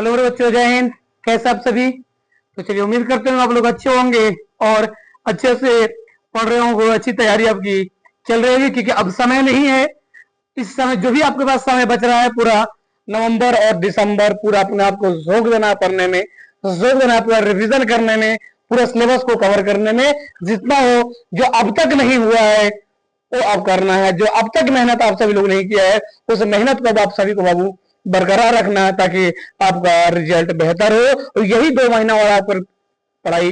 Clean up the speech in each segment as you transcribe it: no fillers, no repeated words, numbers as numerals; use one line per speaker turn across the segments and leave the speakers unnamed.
Hello बच्चों, जय हिंद। कैसे आप सभी? तो चलिए, उम्मीद करते हैं आप लोग अच्छे होंगे और अच्छे से पढ़ रहे होंगे, अच्छी तैयारी आपकी चल रही होगी, क्योंकि अब समय नहीं है। इस समय जो भी आपके पास समय बच रहा है, पूरा नवंबर और दिसंबर पूरा अपने आप को झोंक देना है पढ़ने में, झोंक देना है पूरा रिवीजन करने में, पूरा सिलेबस को कवर करने में। जितना हो, जो अब तक नहीं हुआ है वो अब करना है। जो अब तक मेहनत आप सभी लोग नहीं किया है, उस मेहनत को अब आप सभी को बाबू बरकरार रखना है, ताकि आपका रिजल्ट बेहतर हो। और यही 2 महीना और आपको पढ़ाई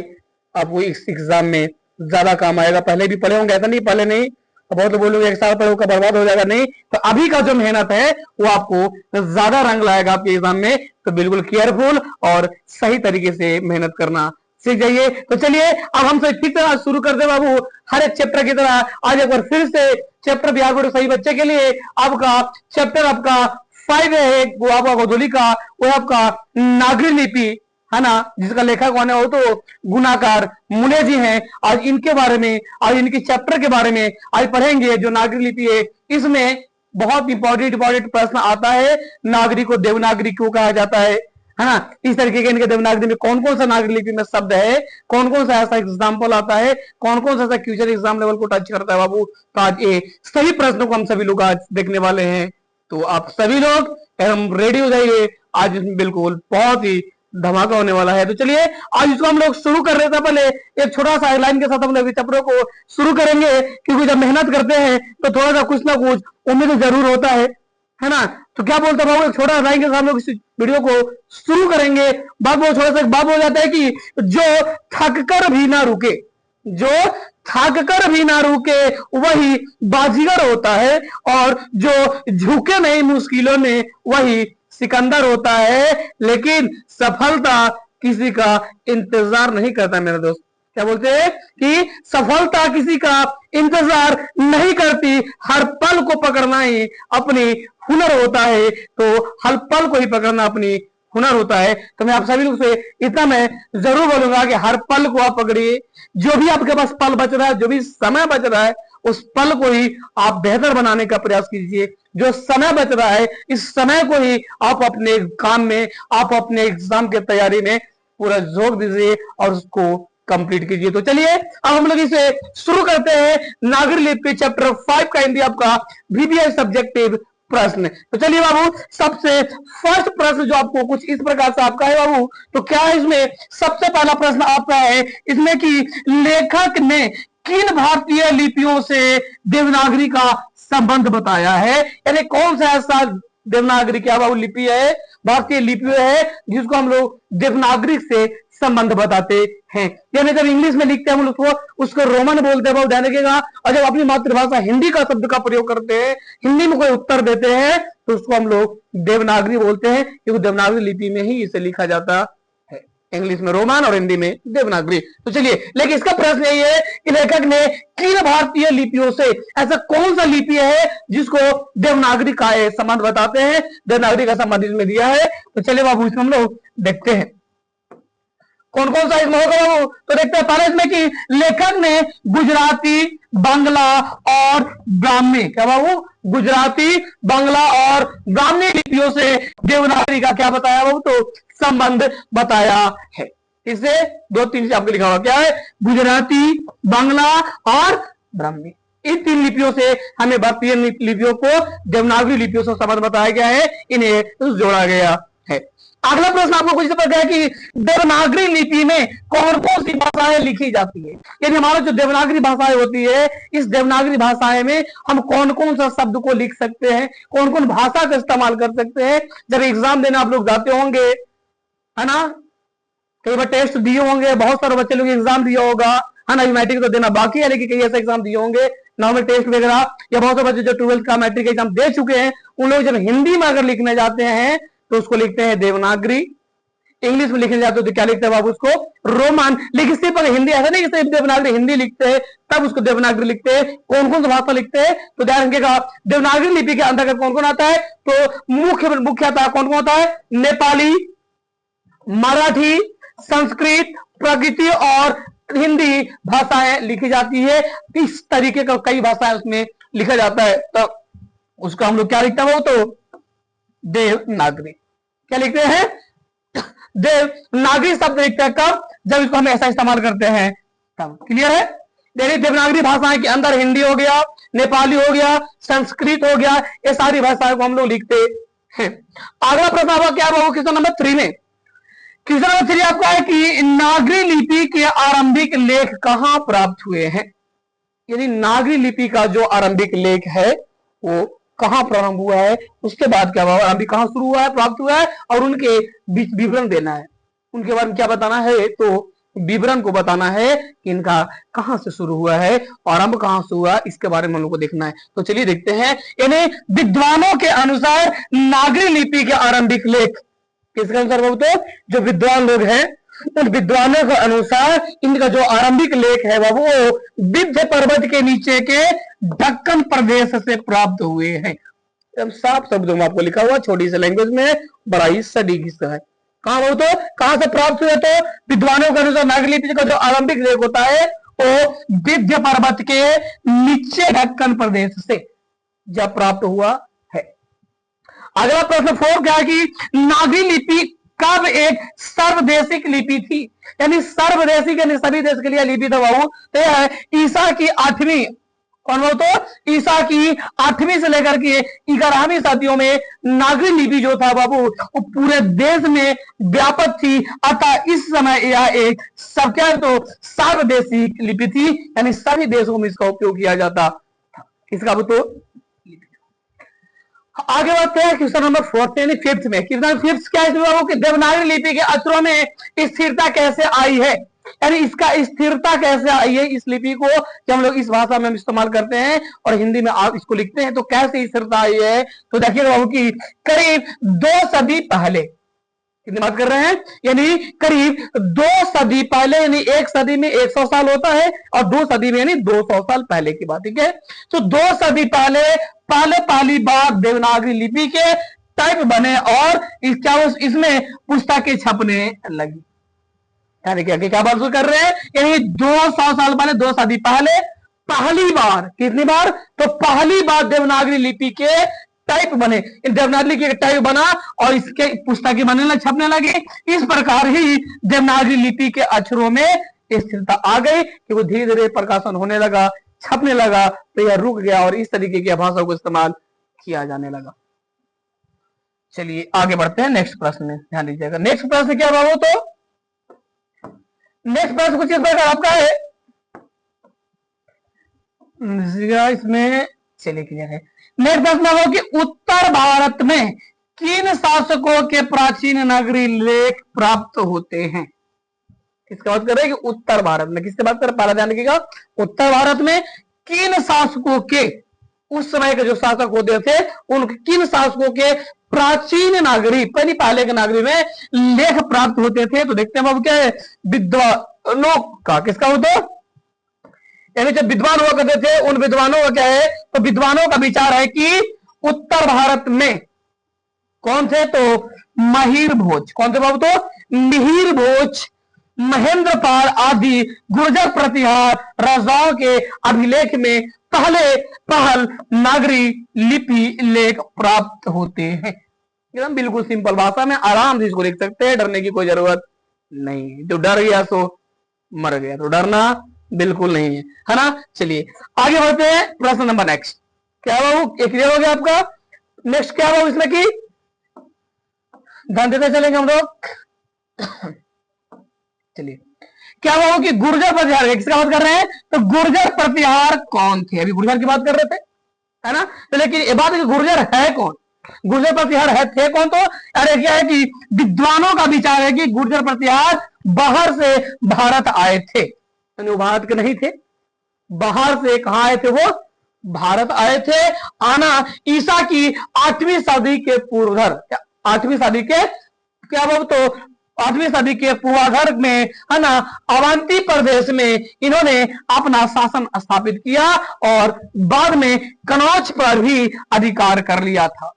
आपको इस एग्जाम में ज्यादा काम आएगा। पहले भी पढ़े होंगे, ऐसा नहीं पहले नहीं, बहुत बोलोगे एक साल पढ़ो का बर्बाद हो जाएगा, नहीं। तो अभी का जो मेहनत है वो आपको ज्यादा रंग लाएगा आपके एग्जाम में। तो बिल्कुल केयरफुल और सही तरीके से मेहनत करना सीख जाइए। तो चलिए, अब हम फिर से शुरू कर दे बाबू, हर एक चैप्टर की तरह आज एक बार फिर से चैप्टर बिहार बोर्ड सही बच्चे के लिए आपका चैप्टर आपका 5 है, वो आपका गोधूली का, वो आपका नागरी लिपि है ना, जिसका लेखक कौन है, वो तो गुणाकार मुने जी हैं। आज इनके बारे में, आज इनके चैप्टर के बारे में आज पढ़ेंगे। जो नागरी लिपि है, इसमें बहुत इंपॉर्टेंट प्रश्न आता है। नागरी को देवनागरी क्यों कहा जाता है ना, इस तरीके के इनके देवनागरी में कौन कौन सा नागरी लिपि में शब्द है, कौन कौन सा ऐसा एग्जाम्पल आता है, कौन कौन सा ऐसा फ्यूचर एग्जाम लेवल को टच करता है बाबू। तो आज ये सही प्रश्नों को हम सभी लोग आज देखने वाले हैं। तो आप सभी लोग एकदम रेडी हो जाइए, आज इसमें बिल्कुल बहुत ही धमाका होने वाला है। तो चलिए, आज इसको हम लोग शुरू कर रहे थे। पहले एक छोटा सा लाइन के साथ हम लोग चैप्टर को शुरू करेंगे, क्योंकि जब मेहनत करते हैं तो थोड़ा सा कुछ ना कुछ उम्मीद जरूर होता है ना। तो क्या बोलते हैं बाबू, एक छोटा लाइन के साथ हम लोग इस वीडियो को शुरू करेंगे। बाबू थोड़ा सा बाबू हो जाता है कि जो थक कर भी ना रुके, जो थक कर भी ना रुके वही बाजीगर होता है, और जो झुके नहीं मुश्किलों में वही सिकंदर होता है। लेकिन सफलता किसी का इंतजार नहीं करता मेरे दोस्त। क्या बोलते हैं कि सफलता किसी का इंतजार नहीं करती, हर पल को पकड़ना ही अपनी हुनर होता है। तो हर पल को ही पकड़ना अपनी हुनर होता है। तो मैं आप सभी लोग से इतना मैं जरूर बोलूंगा कि हर पल को आप पकड़िए। जो भी आपके पास पल बच रहा है, जो भी समय बच रहा है, उस पल को ही आप बेहतर बनाने का प्रयास कीजिए। जो समय बच रहा है, इस समय को ही आप अपने काम में, आप अपने एग्जाम की तैयारी में पूरा झोंक दीजिए और उसको कंप्लीट कीजिए। तो चलिए, अब हम लोग इसे शुरू करते हैं। नागरी लिपि चैप्टर 5 का हिंदी आपका VBI सब्जेक्टिव प्रश्न। तो चलिए बाबू, सबसे फर्स्ट प्रश्न जो आपको कुछ इस प्रकार से आपका है बाबू। तो क्या है इसमें, सबसे पहला प्रश्न आपका है इसमें कि लेखक ने किन भारतीय लिपियों से देवनागरी का संबंध बताया है। यानी कौन सा ऐसा देवनागरी क्या बाबू लिपि है, भारतीय लिपि है, जिसको हम लोग देवनागरी से संबंध बताते हैं। यानी जब इंग्लिश में लिखते हैं हम लोग उसको रोमन बोलते हैं बाबू, ध्यान रखिएगा। और जब अपनी मातृभाषा हिंदी का शब्द का प्रयोग करते हैं, हिंदी में कोई उत्तर देते हैं, तो उसको हम लोग देवनागरी बोलते हैं, क्योंकि देवनागरी लिपि में ही इसे लिखा जाता है। इंग्लिश में रोमन और हिंदी में देवनागरी। तो चलिए, लेकिन इसका प्रश्न यही है कि लेखक ने किन भारतीय लिपियों से, ऐसा कौन सा लिपि है जिसको देवनागरी का संबंध बताते हैं, देवनागरी का संबंध इसमें दिया है। तो चलिए बाबू, इसमें हम लोग देखते हैं कौन कौन सा इसमें होगा बाबू। तो देखते हैं पहले इसमें कि लेखक ने गुजराती, बांग्ला और ब्राह्मी, क्या बाबू, गुजराती, बांग्ला और ब्राह्मी लिपियों से देवनागरी का क्या बताया बाबू, तो संबंध बताया है। इसे 2-3 से आपको लिखा हुआ क्या है, गुजराती, बांग्ला और ब्राह्मी। इन 3 लिपियों से हमें भारतीय लिपियों को देवनागरी लिपियों से संबंध बताया गया है, इन्हें जोड़ा गया है। अगला प्रश्न आपको कुछ पता है कि देवनागरी लिपि में कौन कौन सी भाषाएं लिखी जाती है। यानी हमारा जो देवनागरी भाषाएं होती है, इस देवनागरी भाषाएं में हम कौन कौन सा शब्द को लिख सकते हैं, कौन कौन भाषा का इस्तेमाल कर सकते हैं। जब एग्जाम देने आप लोग जाते होंगे, है ना, कई बार टेस्ट दिए होंगे, बहुत सारे बच्चे लोग एग्जाम दिया होगा, है ना। मैट्रिक तो देना बाकी है, लेकिन कई ऐसे एग्जाम दिए होंगे, नॉर्मल टेस्ट वगैरह, या बहुत सारे बच्चे जो 12th का मैट्रिक एग्जाम दे चुके हैं, उन लोग जब हिंदी में अगर लिखने जाते हैं तो उसको लिखते हैं देवनागरी। इंग्लिश में लिखने जाते हो तो क्या लिखते हैं बाबू, उसको रोमन। लेकिन सिर्फ अगर हिंदी, ऐसा नहीं कि सिर्फ देवनागरी हिंदी लिखते हैं तब उसको देवनागरी लिखते हैं, कौन कौन सा भाषा लिखते हैं। तो ध्यान रखिएगा, देवनागरी लिपि के अंतर्गत कौन कौन आता है, तो मुख्यतः कौन कौन आता है, नेपाली, मराठी, संस्कृत, प्राकृतिक और हिंदी भाषाएं लिखी जाती है। इस तरीके का कई भाषाएं उसमें लिखा जाता है, तो उसको हम लोग क्या लिखते हैं, वो तो देवनागरी क्या लिखते हैं, देवनागरी शब्द लिखते हैं कब, जब इसको हम ऐसा इस्तेमाल करते हैं तब। क्लियर है? देवनागरी भाषाएं के अंदर हिंदी हो गया, नेपाली हो गया, संस्कृत हो गया, ये सारी भाषाओं को हम लोग लिखते हैं। अगला प्रश्न आपका क्या होगा क्वेश्चन नंबर 3 में? क्वेश्चन नंबर 3 आपका है कि नागरी लिपि के आरंभिक लेख कहां प्राप्त हुए हैं? यानी नागरी लिपि का जो आरंभिक लेख है वो कहां प्रारंभ हुआ है, उसके बाद क्या हुआ, आरंभिक कहां शुरू हुआ है, प्राप्त हुआ है, और उनके विवरण देना है, उनके बारे में क्या बताना है, तो विवरण को बताना है कि इनका कहां से शुरू हुआ है, आरंभ कहां से हुआ, इसके बारे में हम लोग को देखना है। तो चलिए देखते हैं। यानी विद्वानों के अनुसार नागरी लिपि के आरंभिक लेख किसके अनुसार बाबू? तो जो विद्वान लोग हैं उन विद्वानों के अनुसार इनका जो आरंभिक लेख है वो विंध्य पर्वत के नीचे के दक्कन प्रदेश से प्राप्त हुए हैं। एकदम साफ शब्दों में आपको लिखा हुआ, छोटी सी लैंग्वेज में, बड़ा ही सटीक हिस्सा है। कहां हो? तो कहां से प्राप्त हुए? तो विद्वानों के अनुसार नागरी लिपि का जो आरंभिक लेख होता है वो विंध्य पर्वत के नीचे दक्कन प्रदेश से जब प्राप्त हुआ है। अगला प्रश्न 4 क्या है कि नागरी लिपि कब एक सर्वदेशिक लिपि थी? यानी सर्वदेशिक यानी सभी देश के लिए लिपि था बाबू। तो यह है ईसा की 8वीं, कौन बाबू? तो ईसा की 8वीं से लेकर के 11वीं सदियों में नागरी लिपि जो था बाबू वो पूरे देश में व्यापक थी। अतः इस समय यह एक सब क्या तो सर्वदेशिक लिपि थी, यानी सभी देशों में इसका उपयोग किया जाता था। इसका तो आगे बढ़ते हैं क्वेश्चन नंबर 4 यानी 5th में। क्वेश्चन 5th क्या है कि देवनागरी लिपि के अक्षरों में स्थिरता कैसे आई है, यानी इसका स्थिरता कैसे आई है, इस लिपि को जब हम लोग इस भाषा में हम इस्तेमाल करते हैं और हिंदी में आप इसको लिखते हैं तो कैसे स्थिरता आई है? तो देखिएगा बाबू की करीब 2 सदी पहले, कितनी बात कर रहे हैं, यानी करीब 2 सदी पहले, यानी 1 सदी में 100 साल होता है और 2 सदी में यानी 200 साल पहले की बात। ठीक है? तो 2 सदी पहले पहली बार देवनागरी लिपि के टाइप बने और इसमें पुस्तकें छपने लगी। यानी क्या बात कर रहे हैं, यानी 200 साल पहले, 2 सदी पहले पहली बार, कितनी बार? तो पहली बार देवनागरी लिपि के टाइप बने, देवनागरी लिपि के टाइप बना और इसके पुस्तकें बनने लगे, छपने लगे। इस प्रकार ही देवनागरी लिपि के अक्षरों में स्थिरता आ गई कि वो धीरे धीरे प्रकाशन होने लगा, छपने लगा, तो यह रुक गया और इस तरीके की भाषा को इस्तेमाल किया जाने लगा। चलिए आगे बढ़ते हैं नेक्स्ट प्रश्न में, ध्यान दीजिएगा। नेक्स्ट प्रश्न क्या बाबू? तो नेक्स्ट प्रश्न कुछ इस प्रकार आपका है इसमें, चलिए क्लियर है। नेक्स्ट प्रश्न हो कि उत्तर भारत में किन शासकों के प्राचीन नागरी लेख प्राप्त होते हैं? किसकी बात कर रहे हैं कि उत्तर भारत में, किसकी बात कर रहे हैं? पहला ध्यान रखिएगा, उत्तर भारत में किन शासकों के, उस समय के जो शासक होते थे उन किन शासकों के प्राचीन नागरी, पहले के नागरी में लेख प्राप्त होते थे? तो देखते हैं बाबू क्या है, विद्वानों का, किसका होता, यानी जब विद्वान हुआ करते थे उन विद्वानों का क्या है, तो विद्वानों का विचार है कि उत्तर भारत में कौन थे? तो महिर भोज, कौन थे बाबू? तो मिहिर भोज, महेंद्रपाल आदि गुर्जर प्रतिहार राजाओं के अभिलेख में पहल नागरी लिपि लेख प्राप्त होते हैं। एकदम बिल्कुल सिंपल भाषा में आराम से इसको लिख सकते हैं, डरने की कोई जरूरत नहीं। जो डर गया सो मर गया, तो डरना बिल्कुल नहीं है ना। चलिए आगे बढ़ते हैं प्रश्न नंबर नेक्स्ट। क्या बाबू क्लियर हो गया आपका? नेक्स्ट क्या बाबू इसमें की ध्यान देते चलेंगे हम लोग। चलिए क्या बाबू कि गुर्जर प्रतिहार, किसका बात कर रहे हैं? तो गुर्जर प्रतिहार कौन थे? अभी गुर्जर की बात कर रहे थे, है ना। तो लेकिन ये बात है कि गुर्जर है कौन, गुर्जर प्रतिहार है थे कौन? तो अरे क्या है कि विद्वानों का विचार है कि गुर्जर प्रतिहार बाहर से भारत आए थे, वो भारत के नहीं थे, बाहर से कहा आए थे? वो भारत आए थे। आना ईसा की 8वीं सदी के पूर्वाधर, 8वीं सदी के क्या बाबू? तो 8वीं सदी के पूर्वाधर में, है ना, अवंती प्रदेश में इन्होंने अपना शासन स्थापित किया और बाद में कनौज पर भी अधिकार कर लिया था।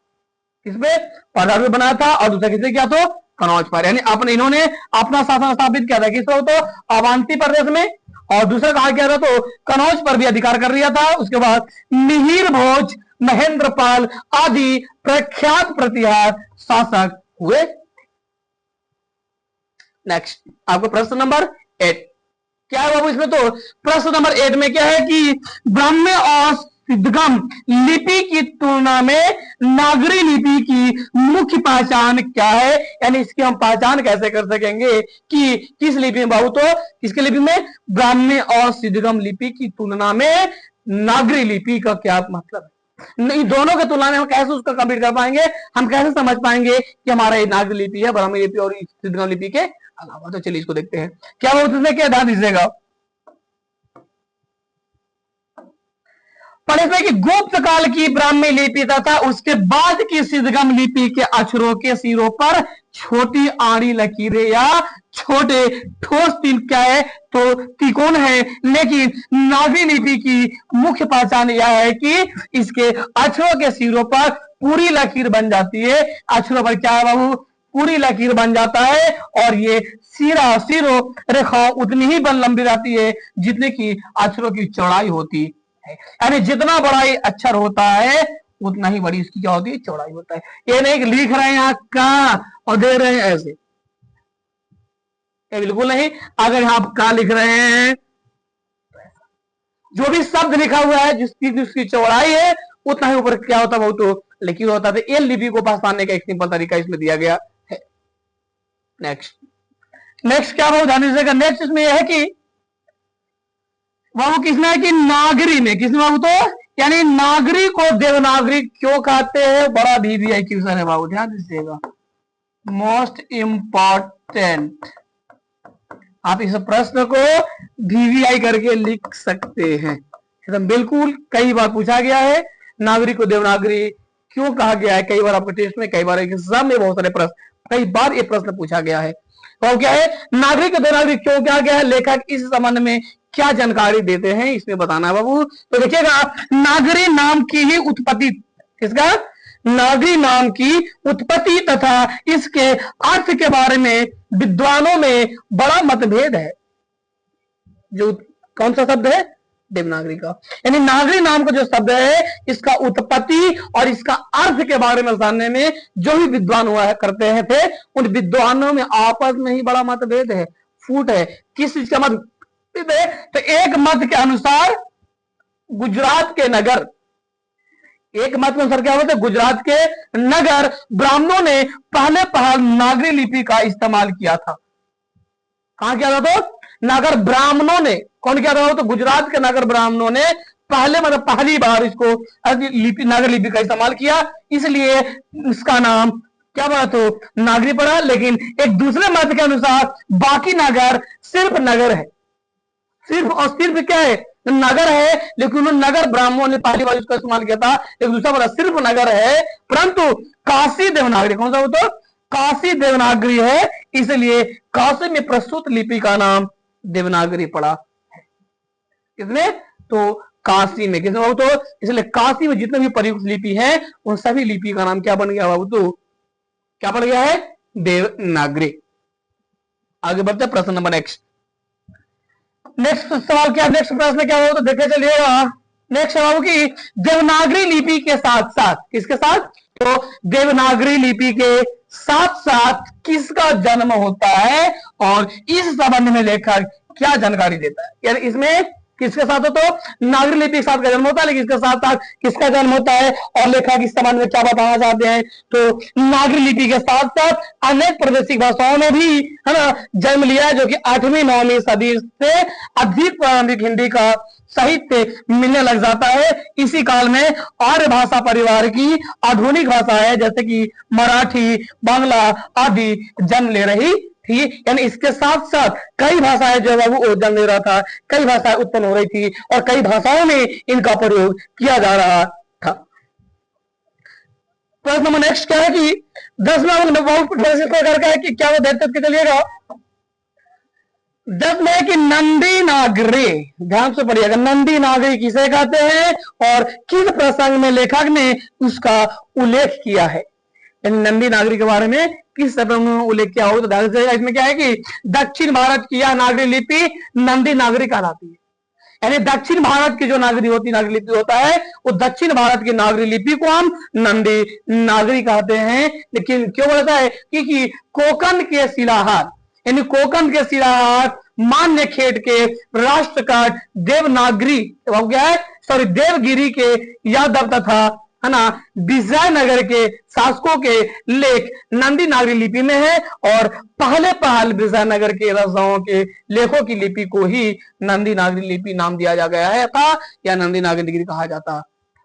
इसमें पहला बनाया था और दूसरा किसने किया? तो कनौज पर, यानी इन्होंने अपना शासन स्थापित किया था किस पर? तो अवंती प्रदेश में, और दूसरा कहा गया था तो कनौज पर भी अधिकार कर लिया था। उसके बाद मिहिर भोज, महेंद्रपाल आदि प्रख्यात प्रतिहार शासक हुए। नेक्स्ट आपको प्रश्न नंबर 8 क्या है बाबू इसमें? तो प्रश्न नंबर 8 में क्या है कि ब्राह्मी और सिद्धगम लिपि की तुलना में नागरी लिपि की मुख्य पहचान क्या है, यानी इसकी हम पहचान कैसे कर सकेंगे कि किस लिपि में बाबू? तो किसके लिपि में? ब्राह्मी और सिद्धगम लिपि की तुलना में नागरी लिपि का क्या मतलब है? इन दोनों की तुलना में हम कैसे उसका कंप्लीट कर पाएंगे, हम कैसे समझ पाएंगे कि हमारा ये नागरी लिपि है ब्राह्मी लिपि और सिद्धगम लिपि के अलावा? तो चलिए इसको देखते हैं क्या वो उसमें क्या ध्यान दीजिएगा। पर इसमें कि गुप्त काल की ब्राह्मी लिपि तथा उसके बाद की सिद्धगम लिपि के अक्षरों के सिरों पर छोटी आड़ी लकीरें या छोटे ठोस तीन क्या है? तो त्रिकोण है। लेकिन नागरी लिपि की मुख्य पहचान यह है कि इसके अक्षरों के सिरों पर पूरी लकीर बन जाती है। अक्षरों पर क्या है बाबू? पूरी लकीर बन जाता है और ये सिरों रेखा उतनी ही लंबी रहती है जितनी की अक्षरों की चौड़ाई होती है। यानी जितना बड़ा ये अक्षर होता है उतना ही बड़ी इसकी क्या होती है? चौड़ाई होता है। ये नहीं लिख रहे हैं यहाँ का और दे रहे हैं ऐसे, ये बिल्कुल नहीं। अगर आप का लिख रहे हैं, जो भी शब्द लिखा हुआ है जिसकी चौड़ाई है उतना ही ऊपर क्या होता है? वो तो लिखित होता है। ये लिपि को पहचानने का एक सिंपल तरीका इसमें दिया गया है। नेक्स्ट क्या बहुत ध्यान दीजिएगा। नेक्स्ट इसमें यह है कि बाबू किसमें है कि नागरी में, किसमें बाबू? तो यानी नागरी को देवनागरी क्यों कहते हैं? बड़ा VVI क्वेश्चन है बाबू, ध्यान दीजिएगा, मोस्ट इंपॉर्टेंट। आप इस प्रश्न को VVI करके लिख सकते हैं, एकदम बिल्कुल। कई बार पूछा गया है नागरी को देवनागरी क्यों कहा गया है, कई बार आपके टेस्ट में, कई बार एग्जाम में बहुत सारे प्रश्न, कई बार ये प्रश्न पूछा गया है। तो क्या है नागरी को देवनागरी क्यों कहा गया है? लेखक इस संबंध में क्या जानकारी देते हैं इसमें बताना है बाबू। तो देखिएगा, नागरी नाम की ही उत्पत्ति, किसका? नागरी नाम की उत्पत्ति तथा इसके अर्थ के बारे में विद्वानों में बड़ा मतभेद है। जो कौन सा शब्द है? देवनागरी का। यानी नागरी नाम का जो शब्द है इसका उत्पत्ति और इसका अर्थ के बारे में जानने में जो भी विद्वान हुआ है करते हैं थे, उन विद्वानों में आपस में ही बड़ा मतभेद है, फूट है। किस चीज का मत? तो एक मत के अनुसार गुजरात के नगर, एक मत के अनुसार क्या होता है? गुजरात के नगर ब्राह्मणों ने पहले नागरी लिपि का इस्तेमाल किया था। कहां किया था? तो नगर ब्राह्मणों ने, कौन किया था? तो गुजरात के नगर ब्राह्मणों ने पहले मतलब पहली बार इसको नागर लिपि का इस्तेमाल किया, इसलिए इसका नाम क्या पड़ा? तो नागरी पड़ा। लेकिन एक दूसरे मत के अनुसार बाकी नगर सिर्फ नगर है, सिर्फ और सिर्फ क्या है? नगर है। लेकिन उन्होंने नगर ब्राह्मणों ने पहली बार इसका इस्तेमाल किया था। एक दूसरा बड़ा सिर्फ नगर है, परंतु काशी देवनागरी, कौन सा? हो तो काशी देवनागरी है, इसलिए काशी में प्रस्तुत लिपि का नाम देवनागरी पड़ा। किसने? तो काशी में। किसने बाबू? तो इसलिए काशी में जितने भी प्रयुक्त लिपि है उन सभी लिपि का नाम क्या बन गया बाबू? तो क्या बन गया है? देवनागरी। आगे बढ़ते प्रश्न नंबर नेक्स्ट सवाल क्या? नेक्स्ट प्रश्न क्या हो तो देखे चलिएगा। नेक्स्ट सवाल की देवनागरी लिपि के साथ साथ, किसके साथ? तो देवनागरी लिपि के साथ साथ किसका जन्म होता है और इस संबंध में लेखक क्या जानकारी देता है? यानी इसमें किसके साथ हो? तो नागरी लिपि के साथ का जन्म होता है, लेकिन इसके साथ साथ किसका जन्म होता है और लेखक इस संबंध में क्या बताना चाहते हैं? तो नागरी लिपि के साथ साथ अनेक प्रादेशिक भाषाओं ने भी है ना जन्म लिया है, जो कि 8वीं 9वीं सदी से अधिक प्रारंभिक हिंदी का साहित्य मिलने लग जाता है। इसी काल में आर्य भाषा परिवार की आधुनिक भाषा है, जैसे कि मराठी, बांग्ला आदि जन्म ले रही थी। यानी इसके साथ साथ कई भाषाएं जो है वो जन्म ले रहा था, कई भाषाएं उत्पन्न हो रही थी और कई भाषाओं में इनका प्रयोग किया जा रहा था। प्रश्न नंबर नेक्स्ट क्या है कि 10वां प्रकार का है कि क्या वो देखते के चलिएगा। 10 में कि नंदी नागरी, ध्यान से पढ़िएगा, नंदी नागरी किसे कहते हैं और किस प्रसंग में लेखक ने उसका उल्लेख किया है? नंदी नागरी के बारे में किस शब्द में उल्लेख किया हो? तो ध्यान से इसमें क्या है कि दक्षिण भारत की यह नागरी लिपि नंदी नागरी कहलाती है। यानी दक्षिण भारत की जो नागरी होती नागरी लिपि होता है वो दक्षिण भारत की नागरी लिपि को हम नंदी नागरी कहते हैं। लेकिन क्यों बोलता है? क्योंकि कोकण के शिलाहार, यानी कोकण के शिलाहार, मान्य खेट के राष्ट्रकाट, देवनागरी हो गया है सॉरी देवगिरी के यादव तथा है ना विजयनगर के शासकों के लेख नंदी नागरी लिपि में है, और पहले विजयनगर के राजाओं के लेखों की लिपि को ही नंदी नागरी लिपि नाम दिया जा गया है था, या नंदी नागरी लिपि कहा जाता।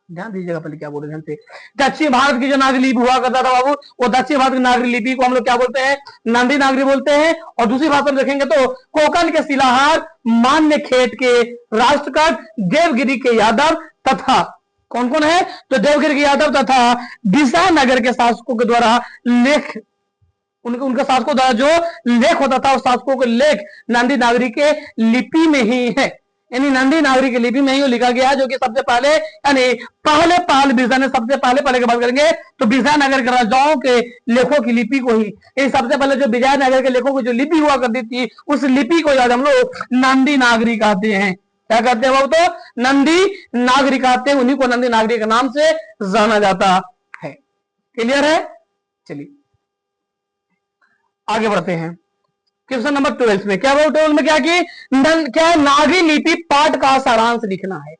ध्यान दीजिएगा पहले क्या बोले ध्यान से। दक्षिण भारत की जो नागरी लिपि हुआ करता था बाबू, वो दक्षिण भारत की नागरी लिपि को हम लोग क्या बोलते हैं, नंदी नागरी बोलते हैं। और दूसरी भाषा में देखेंगे तो कोकण के शिलाहार, मान्य खेट के राष्ट्रकट, देवगिरी के यादव तथा कौन कौन है, तो देवगिरी के यादव तथा विजयनगर के शासकों के द्वारा लेख, उनके शासकों द्वारा जो लेख होता था उस शासकों के लेख नंदी नागरी के लिपि में ही है, यानी नंदी नागरी की लिपि में ही लिखा गया है, जो कि सबसे पहले यानी पहले विजय ने सबसे पहले की बात करेंगे तो विजयनगर के राजाओं के लेखों की लिपि को ही, सबसे पहले जो विजयनगर के लेखों की जो लिपि हुआ करती थी उस लिपि को आज हम लोग नंदी नागरी कहते हैं। क्या कहते हैं बाबू, तो नंदी नागरी कहते हैं, उन्हीं को नंदी नागरी के नाम से जाना जाता है। क्लियर है, चलिए आगे बढ़ते हैं। क्वेश्चन नंबर 12 में क्या बाबू, 12 में क्या नागरी लिपि पाठ का सारांश लिखना है,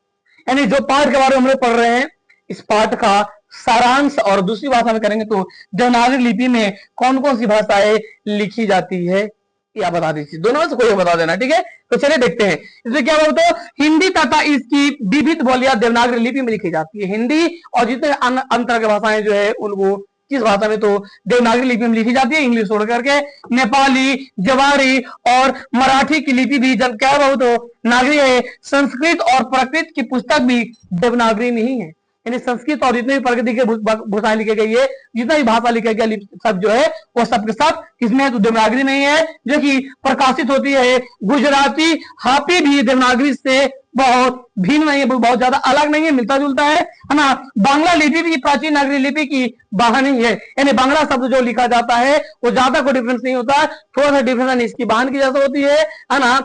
यानी जो पाठ के बारे में हम लोग पढ़ रहे हैं इस पाठ का सारांश, और दूसरी भाषा में करेंगे तो देवनागरी लिपि में कौन कौन सी भाषाएं लिखी जाती है या बता दीजिए, दोनों में से कोई बता देना, ठीक है। तो चलिए देखते हैं इसमें क्या बोलते हो, हिंदी तथा इसकी विविध बोलियां देवनागरी लिपि में लिखी जाती है। हिंदी और जितने अंतर की भाषाएं जो है उनको किस भाषा में, तो देवनागरी लिपि में लिखी जाती है, इंग्लिश छोड़ करके। नेपाली, जवारी और मराठी की लिपि भी जब क्या बहुत नागरी है। संस्कृत और प्राकृत की पुस्तक भी देवनागरी में ही है, यानी संस्कृत और जितने भी प्रकृति के भाषाएं लिखी गई है, जितना भी भाषा लिखा गया सब जो है वो सब के सब किसमें, तो देवनागरी में ही है, जो कि प्रकाशित होती है। गुजराती हापी भी देवनागरी से बहुत भिन्न नहीं है, बहुत ज्यादा अलग नहीं है, मिलता जुलता है ना। बांग्ला लिपि भी प्राचीन नागरी लिपि की बहानी है, यानी बांग्ला शब्द जो लिखा जाता है वो ज्यादा कोई डिफरेंस नहीं होता, थोड़ा सा डिफरेंस इसकी बहान की जैसा होती है ना।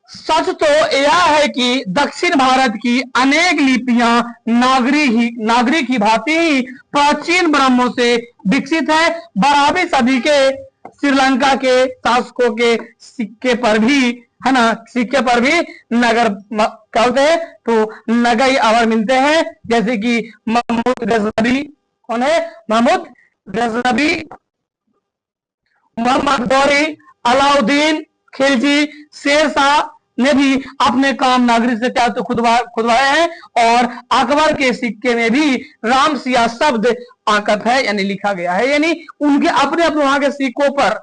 सच तो यह है कि दक्षिण भारत की अनेक लिपियां नागरी की भांति ही प्राचीन ब्रह्मों से विकसित है। 12वीं सदी के श्रीलंका के शासकों के सिक्के पर भी है ना, सिक्के पर भी नगर क्या होते हैं, तो नगई अवर मिलते हैं, जैसे कि महमूद गजनबी, कौन है, महमूद गजनबी, मोहम्मद गौरी, अलाउद्दीन खिलजी, शेरशाह ने भी अपने काम नागरी से क्या तो खुदवाए हैं, और अकबर के सिक्के में भी राम सिया शब्द आंकत है, यानी लिखा गया है, यानी उनके अपने वहां के सिक्कों पर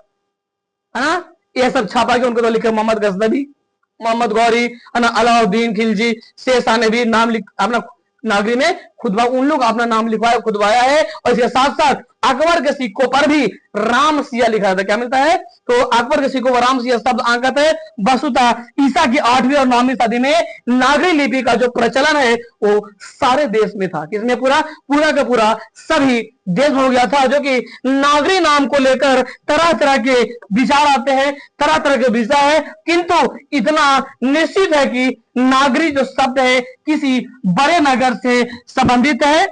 है ना ये सब छापा के उनको तो लिखे मोहम्मद गजनबी, मोहम्मद गौरी है ना, अलाउद्दीन खिलजी, शेरशाह ने भी नाम अपना नागरी में उन लोग अपना नाम लिखवाया खुदवाया है। और इसके साथ साथ अकबर के सिक्कों पर भी राम सिया लिखा था, क्या मिलता है, तो अकबर के सिक्कों पर राम सिया शब्द आंकत है। वस्तुतः ईसा की 8वीं और 9वीं सदी में नागरी लिपि का जो प्रचलन है वो सारे देश में था, किसमें, पूरा का पूरा सभी देश हो गया था, जो कि नागरी नाम को लेकर तरह तरह के विचार आते हैं, तरह तरह के विषय है, किंतु इतना निश्चित है कि नागरी जो शब्द है किसी बड़े नगर से संबंधित है।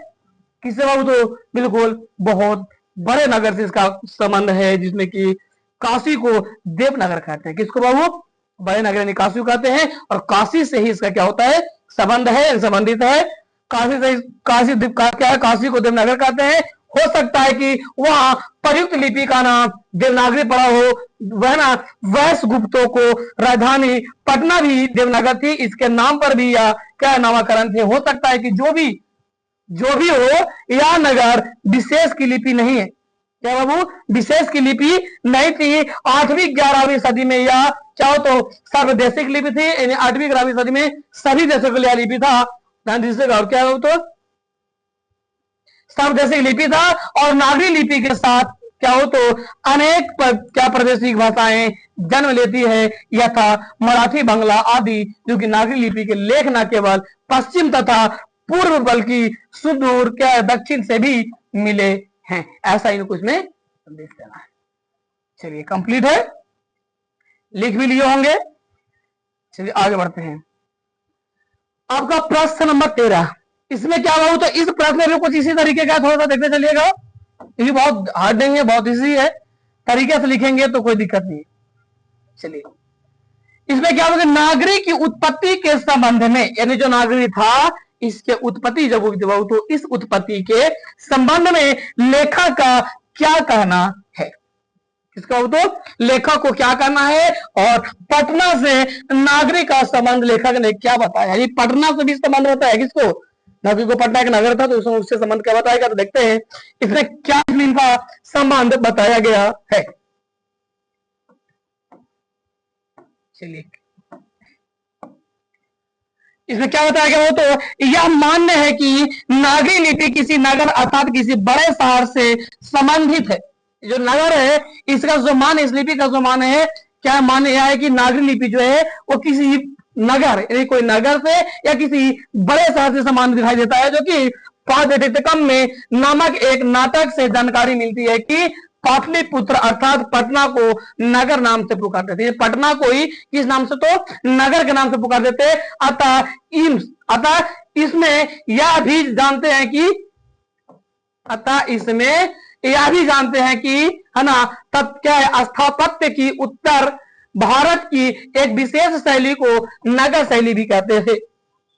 किससे बाबू, तो बिल्कुल बहुत बड़े नगर से इसका संबंध है, जिसमें कि काशी को देवनगर कहते हैं। किसको बाबू, बड़े नगर यानी काशी कहते हैं, और काशी से ही इसका क्या होता है, संबंध है, संबंधित है। काशी से क्या है, काशी को देवनगर कहते हैं। हो सकता है कि वहां प्रयुक्त लिपि का नाम देवनागरी पड़ा हो, वह ना वैश्य गुप्तों को राजधानी पटना भी देवनगर थी, इसके नाम पर भी या क्या नामकरण थे। हो सकता है कि जो भी हो, यह नगर विशेष की लिपि नहीं है, क्या बाबू, विशेष की लिपि नहीं थी। 8वीं 11वीं सदी में यह चाहो तो सर्वदेशिक लिपि थी, यानी 8वीं 11वीं सदी में सभी देशों के लिए लिपि था। ध्यान दीजिएगा, और क्या हो तो सर्वदेशिक लिपि था, और नागरी लिपि के साथ क्या हो तो अनेक क्या प्रादेशिक भाषाएं जन्म लेती है, यथा मराठी, बांग्ला आदि, जो कि नागरी लिपि के लेख न केवल पश्चिम तथा पूर्व बल्कि सुदूर क्या दक्षिण से भी मिले हैं। ऐसा इनको इसमें संदेश देना है। चलिए कंप्लीट है, लिख भी लिए होंगे। चलिए आगे बढ़ते हैं। आपका प्रश्न नंबर 13, इसमें क्या हुआ, तो इस प्रश्न में कुछ इसी तरीके का थोड़ा सा देखते चलिएगा, ये बहुत हार्ड नहीं है, बहुत इजी है। तरीके से लिखेंगे तो कोई दिक्कत नहीं। चलिए, इसमें क्या होगा, नागरी की उत्पत्ति के संबंध में, यानी जो नागरी था इसके उत्पत्ति जब हुई तो इस उत्पत्ति के संबंध में लेखक का क्या कहना है। इसका तो लेखक को क्या करना है, और पटना से नागरिक का संबंध लेखक ने क्या बताया। ये पटना से भी संबंध होता है किसको, नागरिक को, पटना एक नगर था तो उससे संबंध क्या बताएगा, तो देखते हैं इसमें क्या इनका संबंध बताया गया है। चलिए, इसमें क्या बताया गया, वो तो यह मान्य है कि नागरी लिपि किसी नगर अर्थात किसी बड़े शहर से संबंधित है। जो नगर है इसका जो मान, इस लिपि का जो मान है, क्या मान्य यह है कि नागरी लिपि जो है वो किसी नगर, यानी कोई नगर से या किसी बड़े शहर से समान दिखाई देता है। जो कि पाठ्यक्रम में नामक एक नाटक से जानकारी मिलती है कि पाटलिपुत्र अर्थात पटना को नगर नाम से पुकारते थे। पटना को ही किस नाम से, तो नगर के नाम से पुकारते थे। अतः इसमें यह भी जानते हैं कि, है ना, तब क्या है, स्थापत्य की उत्तर भारत की एक विशेष शैली को नगर शैली भी कहते थे।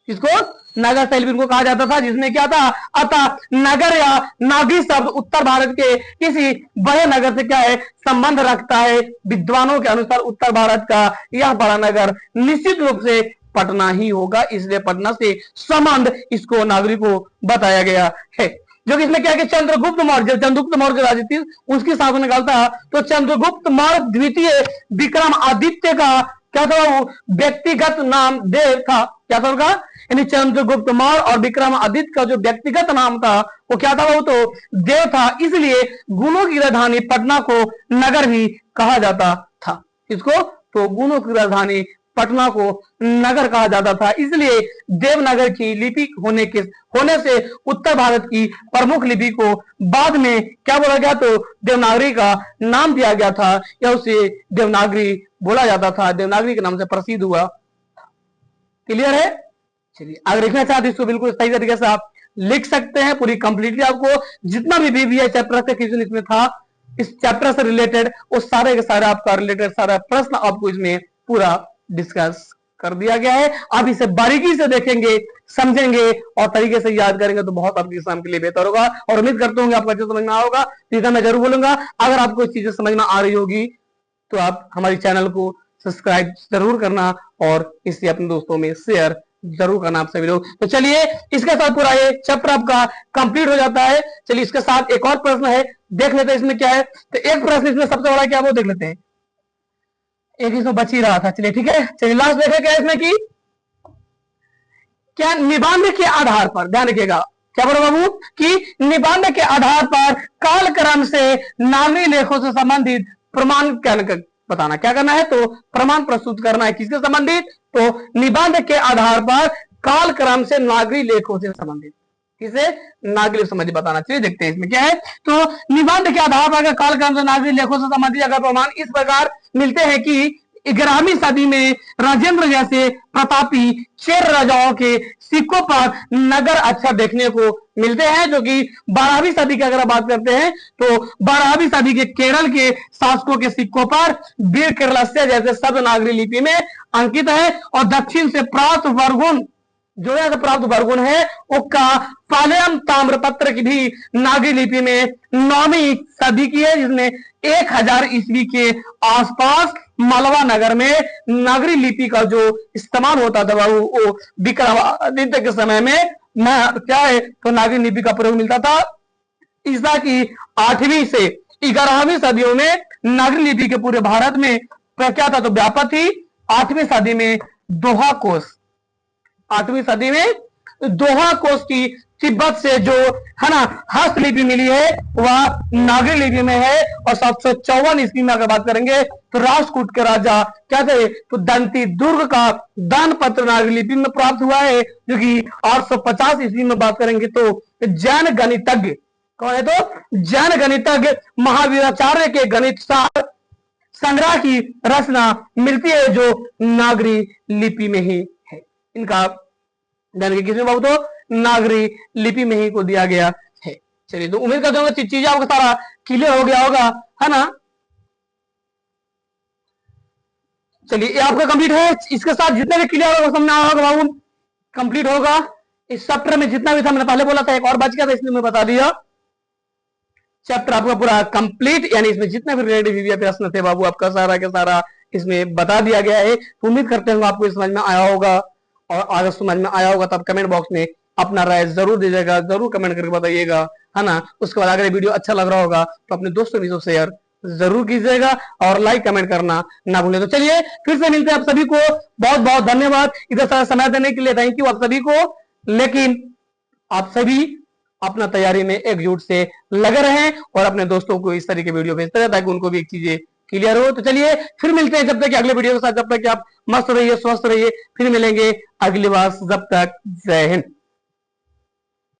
इसको नगर शैली इनको कहा जाता था, जिसमें क्या था, अतः नगर या नागरी शब्द उत्तर भारत के किसी बड़े नगर से क्या है, संबंध रखता है। विद्वानों के अनुसार उत्तर भारत का यह बड़ा नगर निश्चित रूप से पटना ही होगा, इसलिए पटना से संबंध इसको नागरिक को बताया गया है। जो कि इसमें क्या है कि चंद्रगुप्त मौर्य, जब चंद्रगुप्त मौर्य राजा थी उसकी शासन निकालता, तो चंद्रगुप्त मौर्य द्वितीय विक्रमादित्य का क्या था, वो व्यक्तिगत नाम देव था। क्या था उनका, यानी चंद्रगुप्त मौर्य और विक्रमादित्य का जो व्यक्तिगत नाम था वो क्या था, वो तो देव था। इसलिए गुणों की राजधानी पटना को नगर भी कहा जाता था। इसको तो गुणों की राजधानी पटना को नगर कहा जाता था। इसलिए देवनागरी की लिपि होने से उत्तर भारत की प्रमुख लिपि को बाद में क्या बोला गया, तो देवनागरी का नाम दिया गया था, या उसे देवनागरी बोला जाता था, देवनागरी के नाम से प्रसिद्ध हुआ। क्लियर है। चलिए, अगर लिखना चाहते इसको बिल्कुल सही तरीके से आप लिख सकते हैं। पूरी कंप्लीटली आपको जितना भी बीबीए चैप्टर का क्वेश्चन इसमें था, इस चैप्टर से रिलेटेड वो सारे के सारे आपका रिलेटेड सारा प्रश्न आपको इसमें पूरा डिस्कस कर दिया गया है। आप इसे बारीकी से देखेंगे, समझेंगे और तरीके से याद करेंगे तो बहुत आपके एग्जाम के लिए बेहतर होगा। और उम्मीद करते होंगे आपको अच्छे समझ में होगा। तो मैं जरूर बोलूंगा, अगर आपको इस चीजें समझ में आ रही होगी तो आप हमारे चैनल को सब्सक्राइब जरूर करना और इसे अपने दोस्तों में शेयर जरूर करना आप सभी लोग। तो चलिए, इसके साथ पूरा ये चैप्टर आपका कंप्लीट हो जाता है। चलिए, इसके साथ एक और प्रश्न है, देख लेते हैं इसमें क्या है। तो एक प्रश्न इसमें सबसे बड़ा क्या, वो देख लेते हैं। एक इसमें बच ही रहा था। चलिए ठीक है, चलिए लास्ट देखें क्या इसमें की, क्या निबंध के आधार पर, ध्यान रखिएगा क्या बोलो बाबू, कि निबंध के आधार पर कालक्रम से नागरी लेखों से संबंधित प्रमाण बताना। क्या करना है, तो प्रमाण प्रस्तुत करना है। किससे संबंधित, तो निबंध के आधार पर कालक्रम से नागरी लेखों से संबंधित, किसे, नागरी संबंधी बताना। चलिए देखते हैं इसमें क्या है। तो निबंध के आधार पर कालक्रम से नागरी लेखों से संबंधित अगर प्रमाण इस प्रकार मिलते हैं कि 11वीं सदी में राजेंद्र जैसे प्रतापी चेर राजाओं के सिक्कों पर नगर अक्षर देखने को मिलते हैं। जो कि 12वीं सदी की अगर बात करते हैं तो 12वीं सदी के केरल के शासकों के सिक्कों पर वीर केरलस्य जैसे शब्द नागरी लिपि में अंकित है। और दक्षिण से प्राप्त वर्गुण, जो यहाँ से प्राप्त वर्गुण है उसका पालयम ताम्रपत्र की भी नागरी लिपि में 9वीं सदी की है, जिसमें 1000 ईस्वी के आसपास मालवा नगर में नागरी लिपि का जो इस्तेमाल होता था वो विक्रमादित्य के समय में क्या है, तो नागरी लिपि का प्रयोग मिलता था। ईसा की 8वीं से 11वीं सदियों में नागरी लिपि के पूरे भारत में क्या था, तो व्यापक थी। 8वीं सदी में दोहा कोश, 8वीं सदी में दोहा कोश की तिब्बत से जो है ना हस्तलिपि मिली है वह नागरी लिपि में है। और 754 ईस्वी में अगर बात करेंगे तो राष्ट्रकूट के राजा क्या थे, तो दंती दुर्ग का दान पत्र नागरी लिपि में प्राप्त हुआ है। जो कि 850 ईस्वी में बात करेंगे तो जैन गणितज्ञ कौन है, तो जैन गणितज्ञ महावीराचार्य के गणित संग्रह की रचना मिलती है जो नागरी लिपि में ही है। इनका किसमें बाबू, तो नागरी लिपि में ही को दिया गया है। चलिए, तो उम्मीद करते हैं चीजें आपको सारा क्लियर हो गया होगा, है ना। चलिए ये आपका कंप्लीट है। इसके साथ जितने भी क्लियर होगा समझ आया होगा वो कंप्लीट होगा। इस चैप्टर में जितना भी था मैंने पहले बोला था, एक और बच गया था इसलिए मैं बता दिया। चैप्टर आपका पूरा कंप्लीट, यानी इसमें जितने भी रिलेटेड प्रश्न थे बाबू आपका सारा के सारा इसमें बता दिया गया है। तो उम्मीद करते हैं आपको समझ में आया होगा, और अगर समझ में आया होगा तो आप कमेंट बॉक्स में अपना राय जरूर दीजिएगा, जरूर कमेंट करके बताइएगा, है ना। उसके बाद अगर वीडियो अच्छा लग रहा होगा तो अपने दोस्तों के साथ शेयर जरूर कीजिएगा और लाइक कमेंट करना ना भूलें। तो चलिए फिर से मिलते हैं आप सभी को। बहुत बहुत धन्यवाद इधर सारा समय देने के लिए, थैंक यू आप सभी को। लेकिन आप सभी अपना तैयारी में एकजुट से लगे रहें और अपने दोस्तों को इस तरीके वीडियो भेजते रहे ताकि उनको भी एक चीजें क्लियर हो। तो चलिए फिर मिलते हैं जब तक अगले वीडियो के साथ, जब तक आप मस्त रहिए, स्वस्थ रहिए। फिर मिलेंगे अगली बार, जब तक जय हिंद।